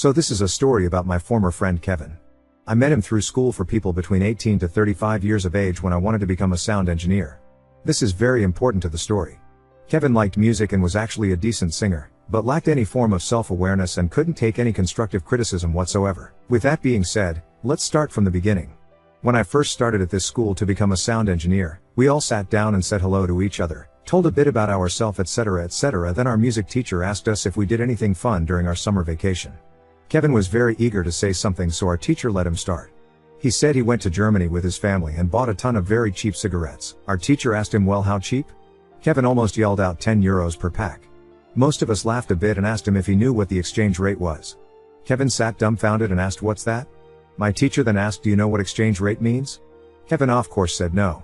So this is a story about my former friend Kevin. I met him through school for people between 18 to 35 years of age when I wanted to become a sound engineer. This is very important to the story. Kevin liked music and was actually a decent singer, but lacked any form of self-awareness and couldn't take any constructive criticism whatsoever. With that being said, let's start from the beginning. When I first started at this school to become a sound engineer, we all sat down and said hello to each other, told a bit about ourselves, etc. etc. Then our music teacher asked us if we did anything fun during our summer vacation. Kevin was very eager to say something, so our teacher let him start. He said he went to Germany with his family and bought a ton of very cheap cigarettes. Our teacher asked him, well, how cheap? Kevin almost yelled out 10 euros per pack. Most of us laughed a bit and asked him if he knew what the exchange rate was. Kevin sat dumbfounded and asked, what's that? My teacher then asked, do you know what exchange rate means? Kevin of course said no.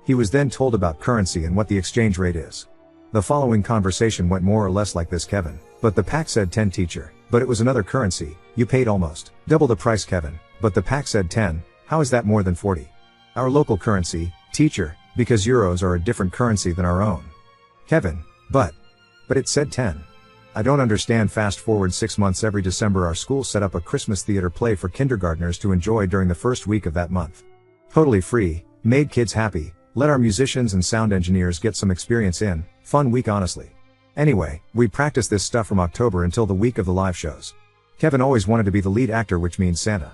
He was then told about currency and what the exchange rate is. The following conversation went more or less like this: Kevin, but the pack said 10, teacher, but it was another currency, you paid almost double the price. Kevin, but the pack said 10, how is that more than 40? Our local currency, teacher, because euros are a different currency than our own. Kevin, but it said 10. I don't understand. Fast forward 6 months. Every December our school set up a Christmas theater play for kindergartners to enjoy during the first week of that month. Totally free, made kids happy, let our musicians and sound engineers get some experience in. Fun week honestly. Anyway, we practiced this stuff from October until the week of the live shows. Kevin always wanted to be the lead actor, which means Santa.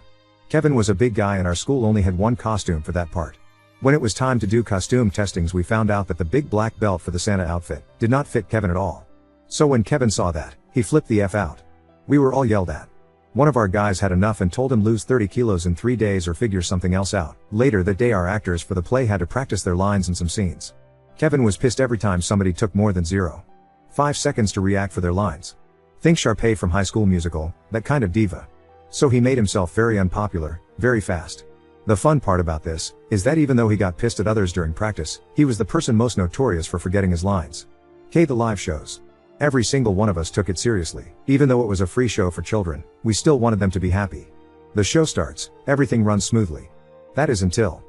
Kevin was a big guy and our school only had one costume for that part. When it was time to do costume testings, we found out that the big black belt for the Santa outfit did not fit Kevin at all. So when Kevin saw that, he flipped the F out. We were all yelled at. One of our guys had enough and told him lose 30 kilos in 3 days or figure something else out. Later that day our actors for the play had to practice their lines and some scenes. Kevin was pissed every time somebody took more than 0.5 seconds to react for their lines. Think Sharpay from High School Musical, that kind of diva. So he made himself very unpopular, very fast. The fun part about this is that even though he got pissed at others during practice, he was the person most notorious for forgetting his lines. The live shows. Every single one of us took it seriously. Even though it was a free show for children, we still wanted them to be happy. The show starts, everything runs smoothly. That is until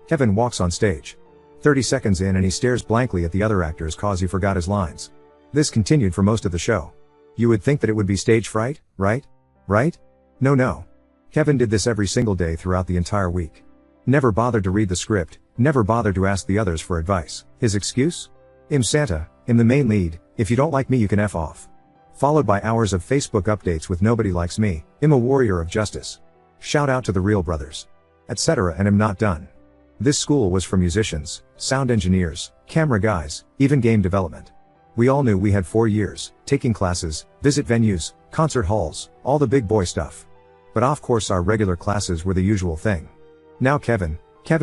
Kevin walks on stage. 30 seconds in and he stares blankly at the other actors cause he forgot his lines. This continued for most of the show. You would think that it would be stage fright, right? Right? No. Kevin did this every single day throughout the entire week. Never bothered to read the script, never bothered to ask the others for advice. His excuse? I'm Santa, I'm the main lead, if you don't like me you can F off. Followed by hours of Facebook updates with nobody likes me, I'm a warrior of justice. Shout out to the real brothers. Etc. and I'm not done. This school was for musicians, sound engineers, camera guys, even game development. We all knew we had 4 years, taking classes, visit venues, concert halls, all the big boy stuff. But of course our regular classes were the usual thing. Now Kevin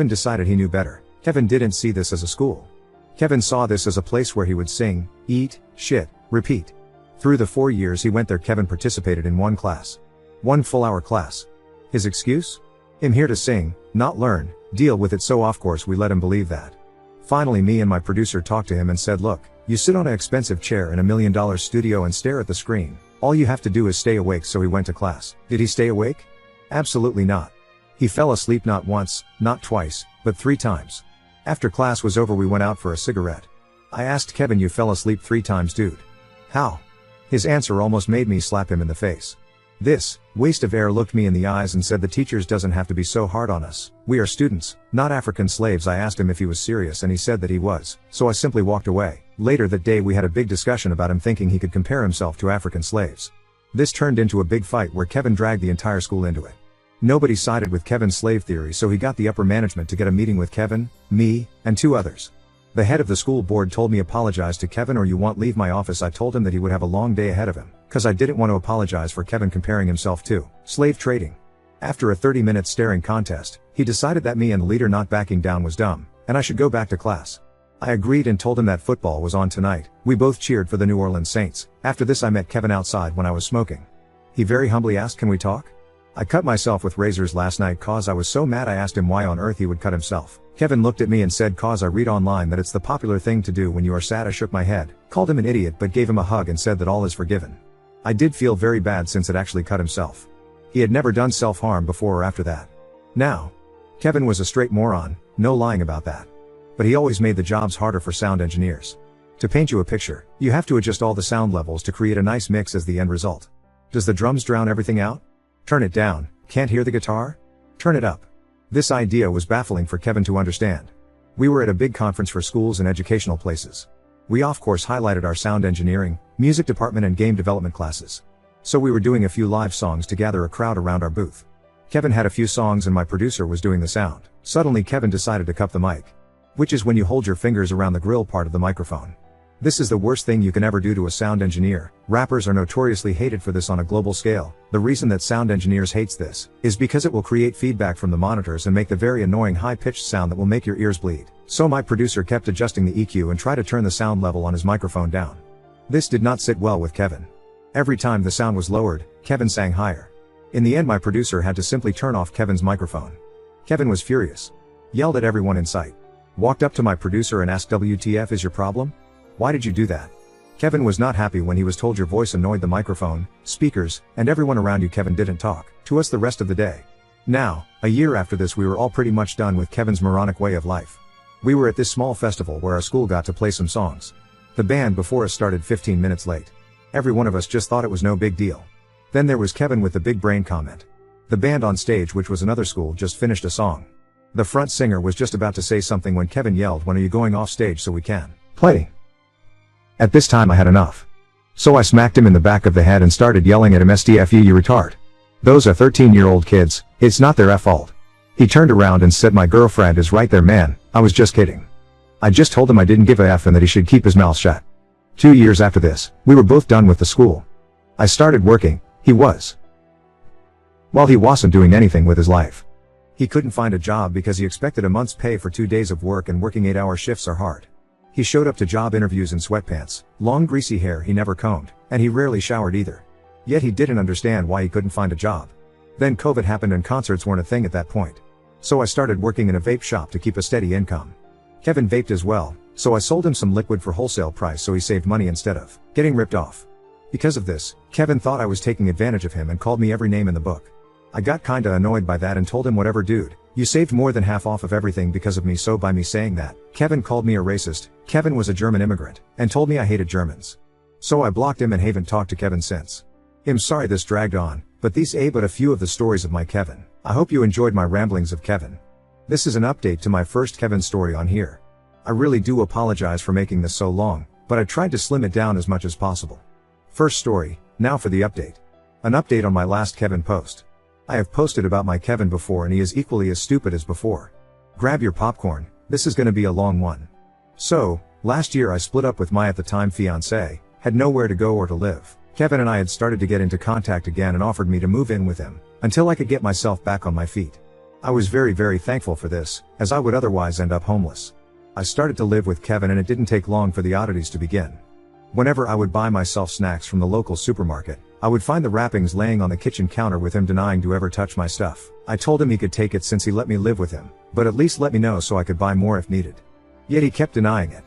decided he knew better. Kevin didn't see this as a school. Kevin saw this as a place where he would sing, eat, shit, repeat. Through the 4 years he went there, Kevin participated in one class. 1 full-hour class. His excuse? I'm here to sing, not learn, deal with it. So of course we let him believe that. Finally me and my producer talked to him and said, look, you sit on an expensive chair in $1 million studio and stare at the screen. All you have to do is stay awake. So he went to class. Did he stay awake? Absolutely not. He fell asleep not once, not twice, but 3 times. After class was over we went out for a cigarette. I asked Kevin, you fell asleep 3 times, dude. How? His answer almost made me slap him in the face. This waste of air looked me in the eyes and said, the teachers doesn't have to be so hard on us. We are students, not African slaves. I asked him if he was serious and he said that he was, so I simply walked away. Later that day we had a big discussion about him thinking he could compare himself to African slaves. This turned into a big fight where Kevin dragged the entire school into it. Nobody sided with Kevin's slave theory, so he got the upper management to get a meeting with Kevin, me, and 2 others. The head of the school board told me apologize to Kevin or you won't leave my office. I told him that he would have a long day ahead of him, cause I didn't want to apologize for Kevin comparing himself to slave trading. After a 30-minute staring contest, he decided that me and the leader not backing down was dumb, and I should go back to class. I agreed and told him that football was on tonight. We both cheered for the New Orleans Saints. After this I met Kevin outside when I was smoking. He very humbly asked, can we talk? I cut myself with razors last night cause I was so mad. I asked him why on earth he would cut himself. Kevin looked at me and said, cause I read online that it's the popular thing to do when you are sad. I shook my head, called him an idiot but gave him a hug and said that all is forgiven. I did feel very bad since it actually cut himself. He had never done self-harm before or after that. Now, Kevin was a straight moron, no lying about that. But he always made the jobs harder for sound engineers. To paint you a picture, you have to adjust all the sound levels to create a nice mix as the end result. Does the drums drown everything out? Turn it down, can't hear the guitar? Turn it up. This idea was baffling for Kevin to understand. We were at a big conference for schools and educational places. We of course highlighted our sound engineering, music department and game development classes. So we were doing a few live songs to gather a crowd around our booth. Kevin had a few songs and my producer was doing the sound. Suddenly Kevin decided to cup the mic. Which is when you hold your fingers around the grill part of the microphone. This is the worst thing you can ever do to a sound engineer. Rappers are notoriously hated for this on a global scale. The reason that sound engineers hates this is because it will create feedback from the monitors and make the very annoying high-pitched sound that will make your ears bleed. So my producer kept adjusting the EQ and tried to turn the sound level on his microphone down. This did not sit well with Kevin. Every time the sound was lowered, Kevin sang higher. In the end my producer had to simply turn off Kevin's microphone. Kevin was furious. Yelled at everyone in sight. Walked up to my producer and asked, "WTF is your problem? Why did you do that?" Kevin was not happy when he was told your voice annoyed the microphone, speakers, and everyone around you. Kevin didn't talk to us the rest of the day. Now, a year after this we were all pretty much done with Kevin's moronic way of life. We were at this small festival where our school got to play some songs. The band before us started 15 minutes late. Every one of us just thought it was no big deal. Then there was Kevin with the big brain comment. The band on stage, which was another school, just finished a song. The front singer was just about to say something when Kevin yelled, "When are you going off stage so we can play?" At this time I had enough. So I smacked him in the back of the head and started yelling at him, "STFU, you retard. Those are 13-year-old kids, it's not their fault." He turned around and said, "My girlfriend is right there, man, I was just kidding." I just told him I didn't give a F and that he should keep his mouth shut. 2 years after this, we were both done with the school. I started working, he was. Well, he wasn't doing anything with his life. He couldn't find a job because he expected a month's pay for 2 days of work, and working 8-hour shifts are hard. He showed up to job interviews in sweatpants, long greasy hair he never combed, and he rarely showered either. Yet he didn't understand why he couldn't find a job. Then COVID happened and concerts weren't a thing at that point. So I started working in a vape shop to keep a steady income. Kevin vaped as well, so I sold him some liquid for wholesale price so he saved money instead of getting ripped off. Because of this, Kevin thought I was taking advantage of him and called me every name in the book. I got kinda annoyed by that and told him, "Whatever, dude, you saved more than half off of everything because of me." So by me saying that, Kevin called me a racist. Kevin was a German immigrant, and told me I hated Germans. So I blocked him and haven't talked to Kevin since. I'm sorry this dragged on, but these but a few of the stories of my Kevin. I hope you enjoyed my ramblings of Kevin. This is an update to my first Kevin story on here. I really do apologize for making this so long, but I tried to slim it down as much as possible. First story, now for the update. An update on my last Kevin post. I have posted about my Kevin before and he is equally as stupid as before. Grab your popcorn, this is gonna be a long one. So, last year I split up with my at the time fiancé, had nowhere to go or to live. Kevin and I had started to get into contact again and offered me to move in with him, until I could get myself back on my feet. I was very thankful for this, as I would otherwise end up homeless. I started to live with Kevin and it didn't take long for the oddities to begin. Whenever I would buy myself snacks from the local supermarket, I would find the wrappings laying on the kitchen counter with him denying to ever touch my stuff. I told him he could take it since he let me live with him, but at least let me know so I could buy more if needed. Yet he kept denying it.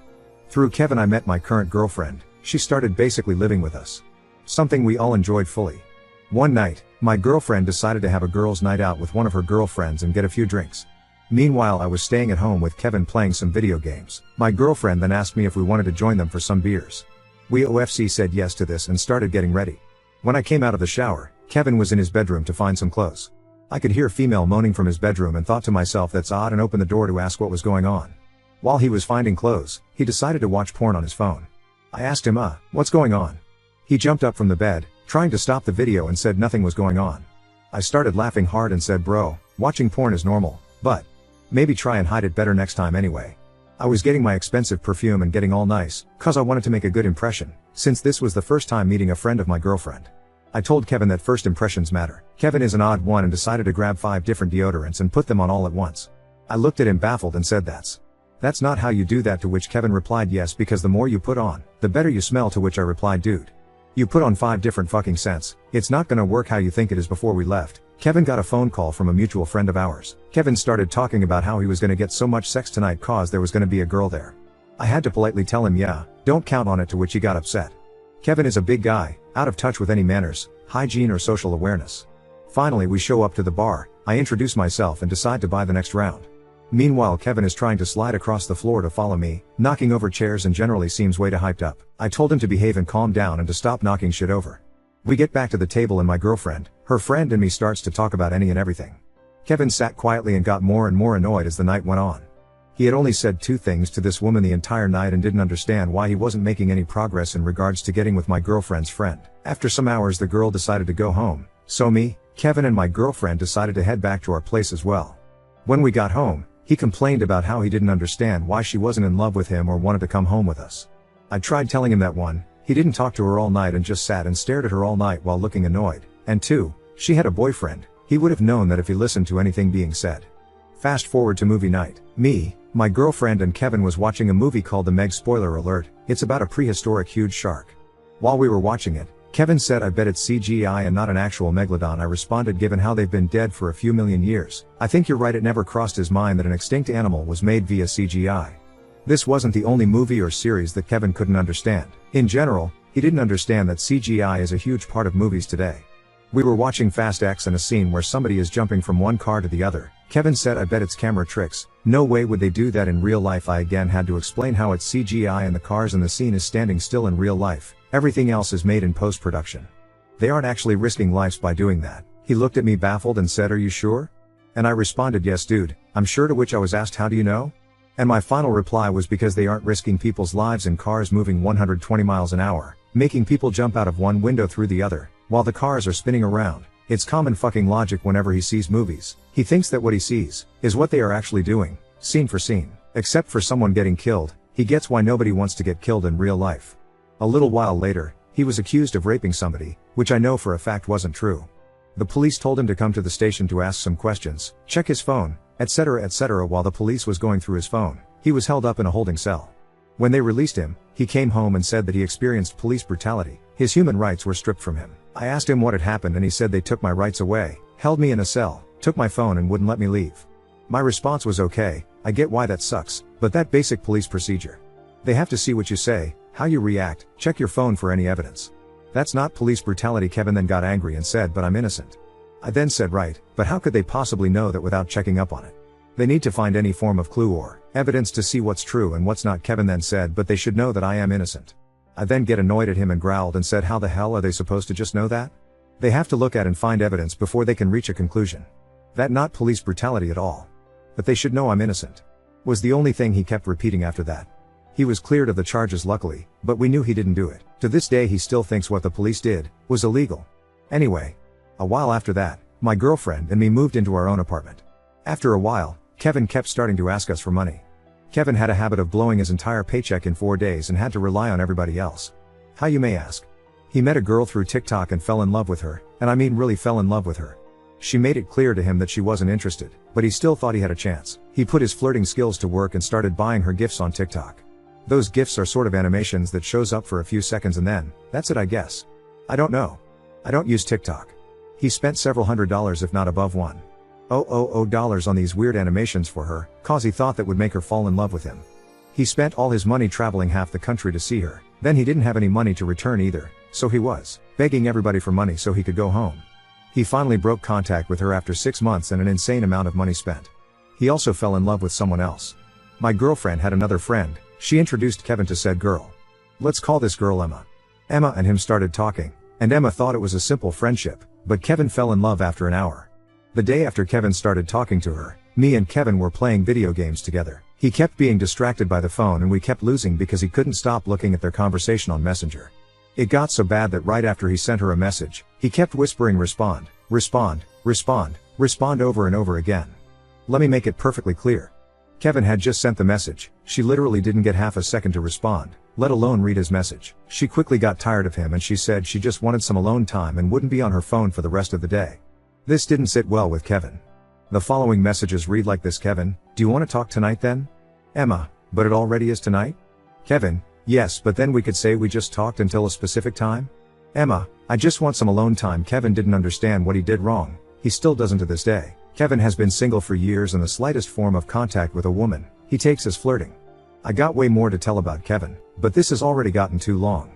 Through Kevin I met my current girlfriend. She started basically living with us. Something we all enjoyed fully. One night, my girlfriend decided to have a girls' night out with one of her girlfriends and get a few drinks. Meanwhile I was staying at home with Kevin playing some video games. My girlfriend then asked me if we wanted to join them for some beers. We OFC said yes to this and started getting ready. When I came out of the shower, Kevin was in his bedroom to find some clothes. I could hear female moaning from his bedroom and thought to myself, that's odd, and opened the door to ask what was going on. While he was finding clothes, he decided to watch porn on his phone. I asked him, what's going on? He jumped up from the bed, trying to stop the video, and said nothing was going on. I started laughing hard and said, bro, watching porn is normal, but maybe try and hide it better next time anyway. I was getting my expensive perfume and getting all nice, cause I wanted to make a good impression, since this was the first time meeting a friend of my girlfriend. I told Kevin that first impressions matter. Kevin is an odd one and decided to grab 5 different deodorants and put them on all at once. I looked at him baffled and said, that's not how you do that, to which Kevin replied, yes, because the more you put on, the better you smell, to which I replied, dude, you put on 5 different fucking scents, it's not gonna work how you think it is. Before we left, Kevin got a phone call from a mutual friend of ours. Kevin started talking about how he was gonna get so much sex tonight cause there was gonna be a girl there. I had to politely tell him, yeah, don't count on it, to which he got upset. Kevin is a big guy, out of touch with any manners, hygiene or social awareness. Finally we show up to the bar, I introduce myself and decide to buy the next round. Meanwhile Kevin is trying to slide across the floor to follow me, knocking over chairs and generally seems way too hyped up. I told him to behave and calm down and to stop knocking shit over. We get back to the table and my girlfriend, her friend and me starts to talk about any and everything. Kevin sat quietly and got more and more annoyed as the night went on. He had only said 2 things to this woman the entire night and didn't understand why he wasn't making any progress in regards to getting with my girlfriend's friend. After some hours the girl decided to go home, so me, Kevin and my girlfriend decided to head back to our place as well. When we got home, he complained about how he didn't understand why she wasn't in love with him or wanted to come home with us. I tried telling him that 1, he didn't talk to her all night and just sat and stared at her all night while looking annoyed, and 2, she had a boyfriend, he would have known that if he listened to anything being said. Fast forward to movie night. Me, my girlfriend and Kevin was watching a movie called The Meg. Spoiler alert, it's about a prehistoric huge shark. While we were watching it, Kevin said I bet it's CGI and not an actual megalodon. I responded given how they've been dead for a few million years, I think you're right. It never crossed his mind that an extinct animal was made via CGI. This wasn't the only movie or series that Kevin couldn't understand. In general, he didn't understand that CGI is a huge part of movies today. We were watching Fast X and a scene where somebody is jumping from one car to the other. Kevin said I bet it's camera tricks, no way would they do that in real life. I again had to explain how it's CGI and the cars in the scene is standing still in real life, everything else is made in post-production. They aren't actually risking lives by doing that. He looked at me baffled and said, are you sure? And I responded, yes dude, I'm sure, to which I was asked, how do you know? And my final reply was because they aren't risking people's lives in cars moving 120 miles an hour, making people jump out of one window through the other, while the cars are spinning around. It's common fucking logic whenever he sees movies. He thinks that what he sees is what they are actually doing, scene for scene. Except for someone getting killed, he gets why nobody wants to get killed in real life. A little while later, he was accused of raping somebody, which I know for a fact wasn't true. The police told him to come to the station to ask some questions, check his phone, etc. etc. While the police was going through his phone, he was held up in a holding cell. When they released him, he came home and said that he experienced police brutality. His human rights were stripped from him. I asked him what had happened and he said they took my rights away, held me in a cell, took my phone and wouldn't let me leave. My response was, okay, I get why that sucks, but that basic police procedure. They have to see what you say, how you react, check your phone for any evidence. That's not police brutality. Kevin then got angry and said, but I'm innocent. I then said, right, but how could they possibly know that without checking up on it? They need to find any form of clue or evidence to see what's true and what's not. Kevin then said, but they should know that I am innocent. I then get annoyed at him and growled and said, how the hell are they supposed to just know that? They have to look at and find evidence before they can reach a conclusion. That not police brutality at all. But they should know I'm innocent. Was the only thing he kept repeating after that. He was cleared of the charges luckily, but we knew he didn't do it. To this day he still thinks what the police did was illegal. Anyway, a while after that, my girlfriend and me moved into our own apartment. After a while, Kevin kept starting to ask us for money. Kevin had a habit of blowing his entire paycheck in 4 days and had to rely on everybody else. How, you may ask? He met a girl through TikTok and fell in love with her, and I mean really fell in love with her. She made it clear to him that she wasn't interested, but he still thought he had a chance. He put his flirting skills to work and started buying her gifts on TikTok. Those gifts are sort of animations that shows up for a few seconds and then, that's it I guess. I don't know. I don't use TikTok. He spent several $100s if not above $1,000 on these weird animations for her, cause he thought that would make her fall in love with him. He spent all his money traveling half the country to see her, then he didn't have any money to return either, so he was begging everybody for money so he could go home. He finally broke contact with her after 6 months and an insane amount of money spent. He also fell in love with someone else. My girlfriend had another friend, she introduced Kevin to said girl. Let's call this girl Emma. Emma and him started talking, and Emma thought it was a simple friendship, but Kevin fell in love after an hour. The day after Kevin started talking to her, me and Kevin were playing video games together. He kept being distracted by the phone and we kept losing because he couldn't stop looking at their conversation on Messenger. It got so bad that right after he sent her a message, he kept whispering respond, respond, respond, respond over and over again. Let me make it perfectly clear. Kevin had just sent the message, she literally didn't get half a second to respond, let alone read his message. She quickly got tired of him and she said she just wanted some alone time and wouldn't be on her phone for the rest of the day. This didn't sit well with Kevin. The following messages read like this: Kevin, do you want to talk tonight then? Emma, but it already is tonight? Kevin, yes, but then we could say we just talked until a specific time? Emma, I just want some alone time. Kevin didn't understand what he did wrong. He still doesn't to this day. Kevin has been single for years and the slightest form of contact with a woman, he takes as flirting. I got way more to tell about Kevin, but this has already gotten too long.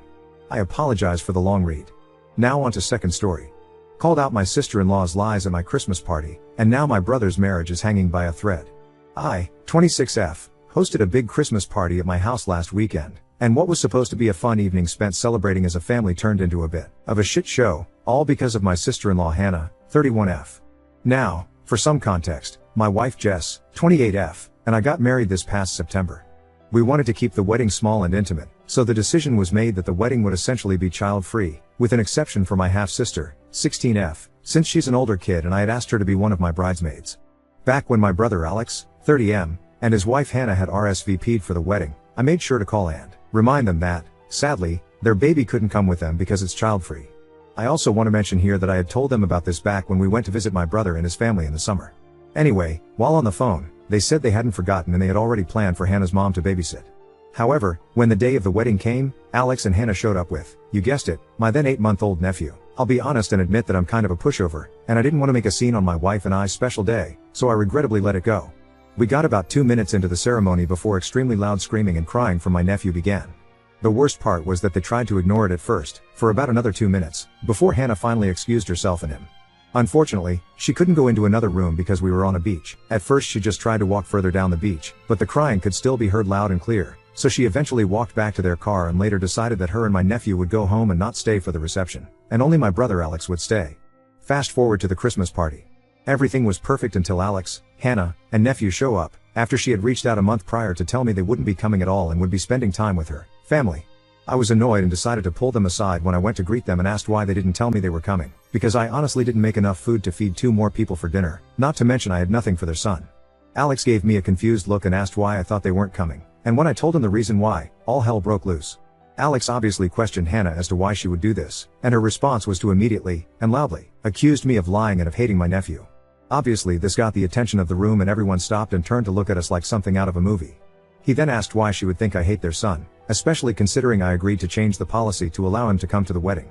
I apologize for the long read. Now on to second story. Called out my sister-in-law's lies at my Christmas party, and now my brother's marriage is hanging by a thread. I, 26F, hosted a big Christmas party at my house last weekend, And what was supposed to be a fun evening spent celebrating as a family turned into a bit of a shit show, all because of my sister-in-law Hannah, 31F. Now, for some context, my wife Jess, 28F, and I got married this past September. We wanted to keep the wedding small and intimate, so the decision was made that the wedding would essentially be child-free, with an exception for my half-sister, 16F, since she's an older kid and I had asked her to be one of my bridesmaids. Back when my brother Alex, 30M, and his wife Hannah had RSVP'd for the wedding, I made sure to call and remind them that, sadly, their baby couldn't come with them because it's child-free. I also want to mention here that I had told them about this back when we went to visit my brother and his family in the summer. Anyway, while on the phone, they said they hadn't forgotten and they had already planned for Hannah's mom to babysit. However, when the day of the wedding came, Alex and Hannah showed up with, you guessed it, my then 8-month-old nephew. I'll be honest and admit that I'm kind of a pushover, and I didn't want to make a scene on my wife and I's special day, so I regrettably let it go. We got about 2 minutes into the ceremony before extremely loud screaming and crying from my nephew began. The worst part was that they tried to ignore it at first, for about another 2 minutes, before Hannah finally excused herself and him. Unfortunately, she couldn't go into another room because we were on a beach. At first she just tried to walk further down the beach, but the crying could still be heard loud and clear, so she eventually walked back to their car and later decided that her and my nephew would go home and not stay for the reception, and only my brother Alex would stay. Fast forward to the Christmas party. Everything was perfect until Alex, Hannah, and nephew show up, after she had reached out a month prior to tell me they wouldn't be coming at all and would be spending time with her family. I was annoyed and decided to pull them aside when I went to greet them and asked why they didn't tell me they were coming, because I honestly didn't make enough food to feed 2 more people for dinner, not to mention I had nothing for their son. Alex gave me a confused look and asked why I thought they weren't coming, and when I told him the reason why, all hell broke loose. Alex obviously questioned Hannah as to why she would do this, and her response was to immediately, and loudly, accuse me of lying and of hating my nephew. Obviously this got the attention of the room and everyone stopped and turned to look at us like something out of a movie. He then asked why she would think I hate their son, especially considering I agreed to change the policy to allow him to come to the wedding.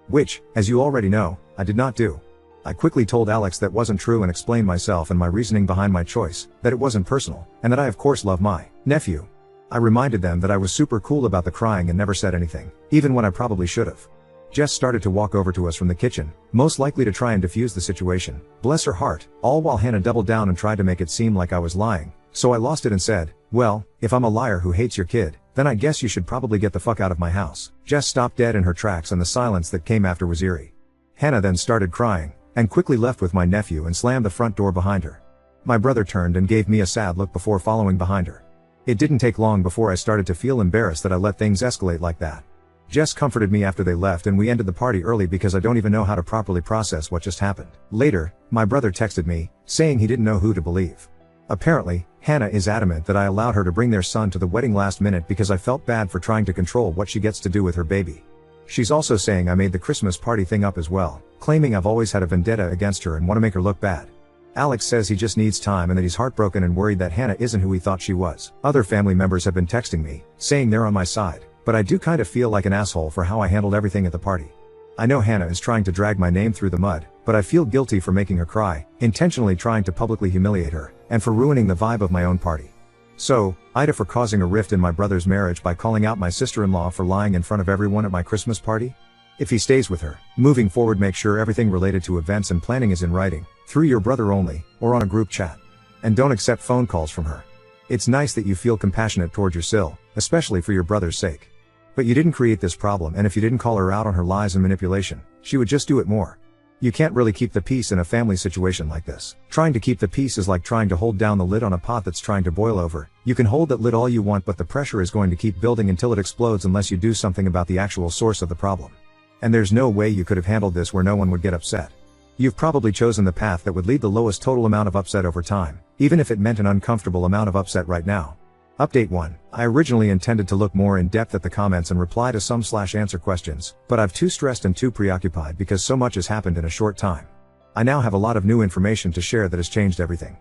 Which, as you already know, I did not do. I quickly told Alex that wasn't true and explained myself and my reasoning behind my choice, that it wasn't personal, and that I of course love my nephew. I reminded them that I was super cool about the crying and never said anything, even when I probably should have. Jess started to walk over to us from the kitchen, most likely to try and defuse the situation, bless her heart, all while Hannah doubled down and tried to make it seem like I was lying, so I lost it and said, well, if I'm a liar who hates your kid, then I guess you should probably get the fuck out of my house. Jess stopped dead in her tracks and the silence that came after was eerie. Hannah then started crying, and quickly left with my nephew and slammed the front door behind her. My brother turned and gave me a sad look before following behind her. It didn't take long before I started to feel embarrassed that I let things escalate like that. Jess comforted me after they left and we ended the party early because I don't even know how to properly process what just happened. Later, my brother texted me, saying he didn't know who to believe. Apparently, Hannah is adamant that I allowed her to bring their son to the wedding last minute because I felt bad for trying to control what she gets to do with her baby. She's also saying I made the Christmas party thing up as well, claiming I've always had a vendetta against her and want to make her look bad. Alex says he just needs time and that he's heartbroken and worried that Hannah isn't who he thought she was. Other family members have been texting me, saying they're on my side, but I do kind of feel like an asshole for how I handled everything at the party. I know Hannah is trying to drag my name through the mud, but I feel guilty for making her cry, intentionally trying to publicly humiliate her, and for ruining the vibe of my own party. So, Ida for causing a rift in my brother's marriage by calling out my sister-in-law for lying in front of everyone at my Christmas party? If he stays with her, moving forward make sure everything related to events and planning is in writing, through your brother only, or on a group chat. And don't accept phone calls from her. It's nice that you feel compassionate toward your sil, especially for your brother's sake. But you didn't create this problem and if you didn't call her out on her lies and manipulation, she would just do it more. You can't really keep the peace in a family situation like this. Trying to keep the peace is like trying to hold down the lid on a pot that's trying to boil over. You can hold that lid all you want but the pressure is going to keep building until it explodes unless you do something about the actual source of the problem. And there's no way you could have handled this where no one would get upset. You've probably chosen the path that would lead the lowest total amount of upset over time, even if it meant an uncomfortable amount of upset right now. Update 1. I originally intended to look more in depth at the comments and reply to some/answer questions, but I've too stressed and too preoccupied because so much has happened in a short time. I now have a lot of new information to share that has changed everything.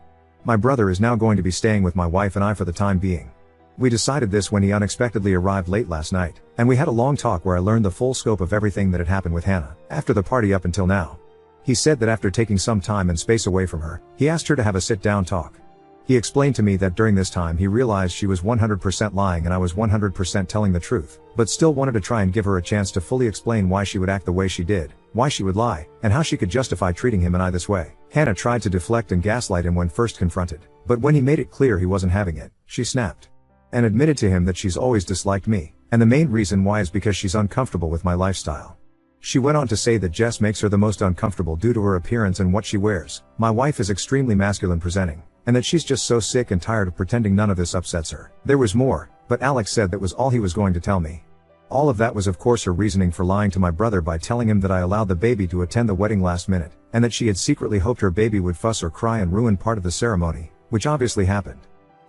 My brother is now going to be staying with my wife and I for the time being. We decided this when he unexpectedly arrived late last night, and we had a long talk where I learned the full scope of everything that had happened with Hannah, after the party up until now. He said that after taking some time and space away from her, he asked her to have a sit-down talk. He explained to me that during this time he realized she was 100% lying and I was 100% telling the truth, but still wanted to try and give her a chance to fully explain why she would act the way she did, why she would lie, and how she could justify treating him and I this way. Hannah tried to deflect and gaslight him when first confronted, but when he made it clear he wasn't having it, she snapped. And admitted to him that she's always disliked me, And the main reason why is because she's uncomfortable with my lifestyle. She went on to say that Jess makes her the most uncomfortable due to her appearance and what she wears. My wife is extremely masculine presenting, and that she's just so sick and tired of pretending none of this upsets her. There was more, but Alex said that was all he was going to tell me. All of that was of course her reasoning for lying to my brother by telling him that I allowed the baby to attend the wedding last minute, and that she had secretly hoped her baby would fuss or cry and ruin part of the ceremony, which obviously happened.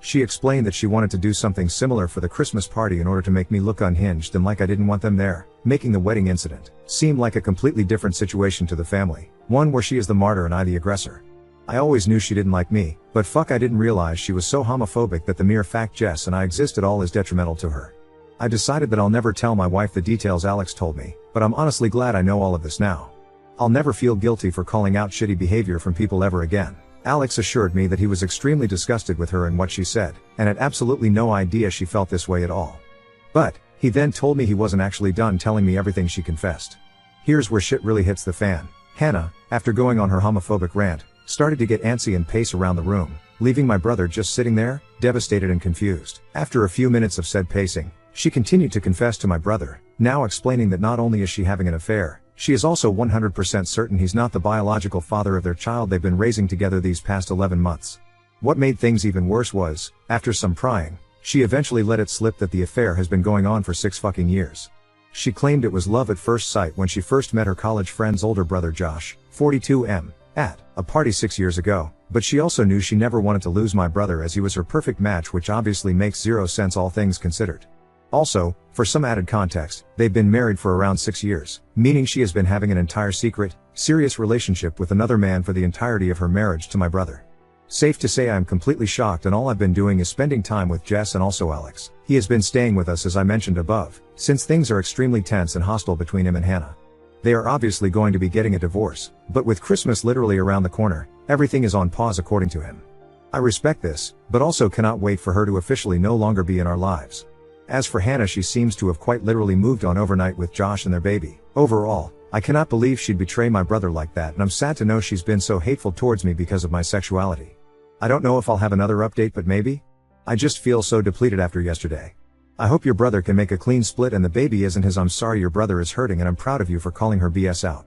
She explained that she wanted to do something similar for the Christmas party in order to make me look unhinged and like I didn't want them there, making the wedding incident seem like a completely different situation to the family, one where she is the martyr and I the aggressor. I always knew she didn't like me, but fuck, I didn't realize she was so homophobic that the mere fact Jess and I exist at all is detrimental to her. I decided that I'll never tell my wife the details Alex told me, but I'm honestly glad I know all of this now. I'll never feel guilty for calling out shitty behavior from people ever again. Alex assured me that he was extremely disgusted with her and what she said, and had absolutely no idea she felt this way at all. But, he then told me he wasn't actually done telling me everything she confessed. Here's where shit really hits the fan. Hannah, after going on her homophobic rant, started to get antsy and pace around the room, leaving my brother just sitting there, devastated and confused. After a few minutes of said pacing, she continued to confess to my brother, now explaining that not only is she having an affair, she is also 100% certain he's not the biological father of their child they've been raising together these past 11 months. What made things even worse was, after some prying, she eventually let it slip that the affair has been going on for 6 fucking years. She claimed it was love at first sight when she first met her college friend's older brother Josh, 42M, at a party 6 years ago, but she also knew she never wanted to lose my brother as he was her perfect match, which obviously makes zero sense all things considered. Also, for some added context, they've been married for around 6 years, meaning she has been having an entire secret, serious relationship with another man for the entirety of her marriage to my brother. Safe to say I'm completely shocked, and all I've been doing is spending time with Jess and also Alex. He has been staying with us as I mentioned above, since things are extremely tense and hostile between him and Hannah. They are obviously going to be getting a divorce, but with Christmas literally around the corner, everything is on pause according to him. I respect this, but also cannot wait for her to officially no longer be in our lives. As for Hannah, she seems to have quite literally moved on overnight with Josh and their baby. Overall, I cannot believe she'd betray my brother like that, and I'm sad to know she's been so hateful towards me because of my sexuality. I don't know if I'll have another update, but maybe? I just feel so depleted after yesterday. I hope your brother can make a clean split and the baby isn't his. I'm sorry your brother is hurting, and I'm proud of you for calling her BS out.